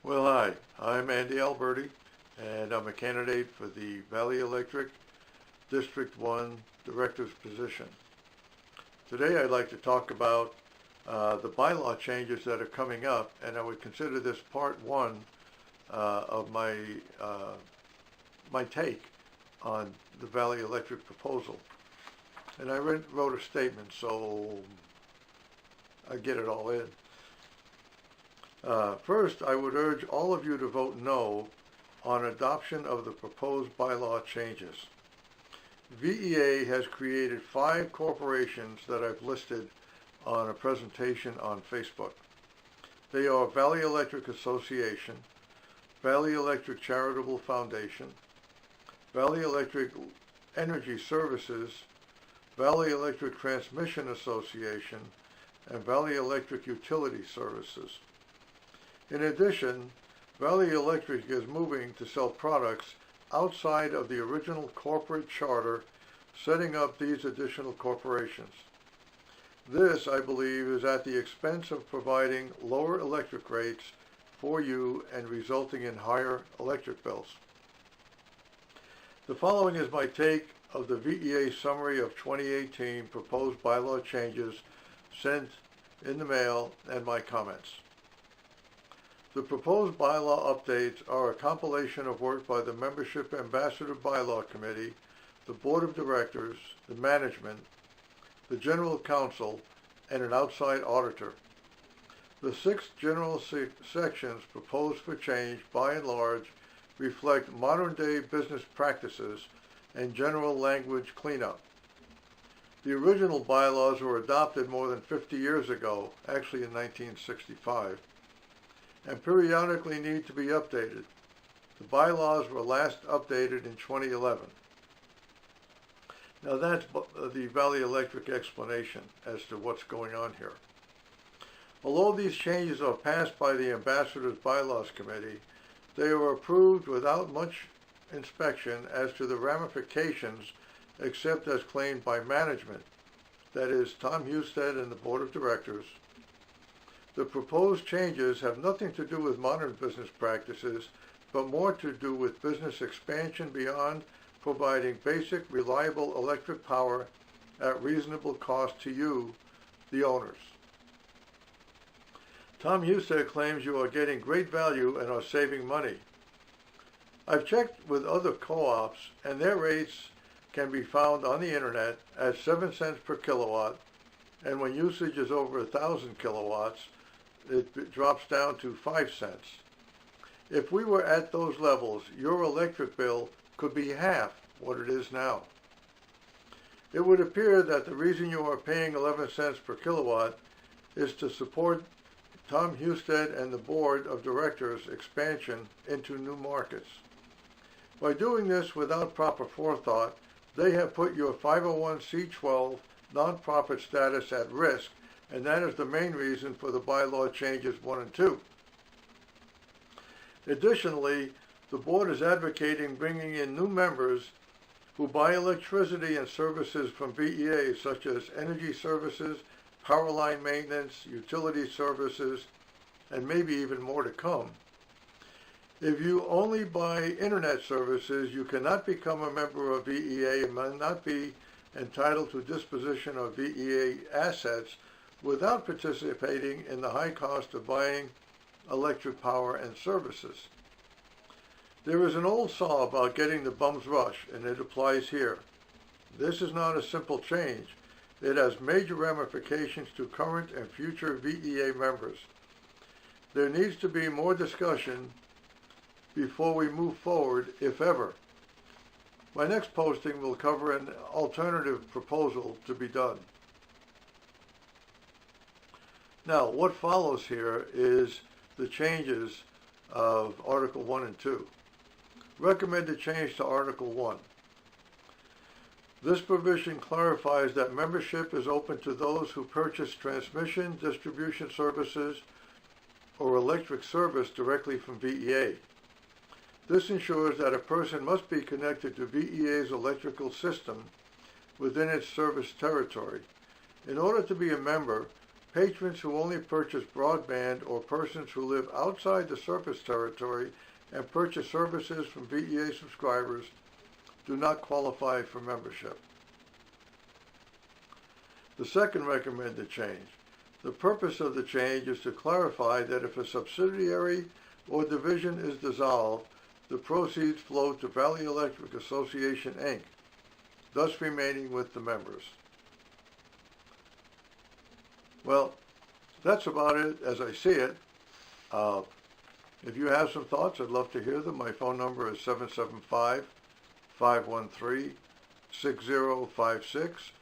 Well, hi, I'm Andy Alberti, and I'm a candidate for the Valley Electric District 1 Director's position. Today I'd like to talk about the bylaw changes that are coming up, and I would consider this part one of my take on the Valley Electric proposal. And I wrote a statement, so I get it all in. First, I would urge all of you to vote no on adoption of the proposed bylaw changes. VEA has created 5 corporations that I've listed on a presentation on Facebook. They are Valley Electric Association, Valley Electric Charitable Foundation, Valley Electric Energy Services, Valley Electric Transmission Association, and Valley Electric Utility Services. In addition, Valley Electric is moving to sell products outside of the original corporate charter, setting up these additional corporations. This, I believe, is at the expense of providing lower electric rates for you and resulting in higher electric bills. The following is my take of the VEA summary of 2018 proposed bylaw changes sent in the mail and my comments. The proposed bylaw updates are a compilation of work by the Membership Ambassador Bylaw Committee, the Board of Directors, the Management, the General Counsel, and an outside auditor. The 6 general sections proposed for change, by and large, reflect modern-day business practices and general language cleanup. The original bylaws were adopted more than 50 years ago, actually in 1965, and periodically need to be updated. The bylaws were last updated in 2011. Now that's the Valley Electric explanation as to what's going on here. Although these changes are passed by the Ambassador's Bylaws Committee, they are approved without much inspection as to the ramifications except as claimed by management, that is, Tom Husted and the Board of Directors. The proposed changes have nothing to do with modern business practices, but more to do with business expansion beyond providing basic, reliable electric power at reasonable cost to you, the owners. Tom Husted claims you are getting great value and are saving money. I've checked with other co-ops, and their rates can be found on the internet at 7 cents per kilowatt, and when usage is over 1,000 kilowatts, it drops down to 5 cents. If we were at those levels, your electric bill could be half what it is now. It would appear that the reason you are paying 11 cents per kilowatt is to support Tom Husted and the Board of Directors' expansion into new markets. By doing this without proper forethought, they have put your 501c12 nonprofit status at risk, and that is the main reason for the bylaw changes 1 and 2. Additionally, the board is advocating bringing in new members who buy electricity and services from VEA, such as energy services, power line maintenance, utility services, and maybe even more to come. If you only buy internet services, you cannot become a member of VEA and may not be entitled to disposition of VEA assets without participating in the high cost of buying electric power and services. There is an old saw about getting the bum's rush, and it applies here. This is not a simple change. It has major ramifications to current and future VEA members. There needs to be more discussion before we move forward, if ever. My next posting will cover an alternative proposal to be done. Now, what follows here is the changes of Article 1 and 2. Recommended change to Article 1. This provision clarifies that membership is open to those who purchase transmission, distribution services, or electric service directly from VEA. This ensures that a person must be connected to VEA's electrical system within its service territory. In order to be a member, patrons who only purchase broadband or persons who live outside the service territory and purchase services from VEA subscribers do not qualify for membership. The second recommended change. The purpose of the change is to clarify that if a subsidiary or division is dissolved, the proceeds flow to Valley Electric Association, Inc., thus remaining with the members. Well, that's about it as I see it. If you have some thoughts, I'd love to hear them. My phone number is 775-513-6056.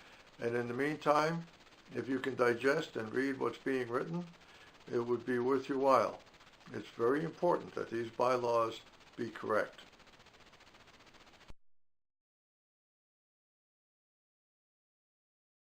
And in the meantime, if you can digest and read what's being written, it would be worth your while. It's very important that these bylaws be correct.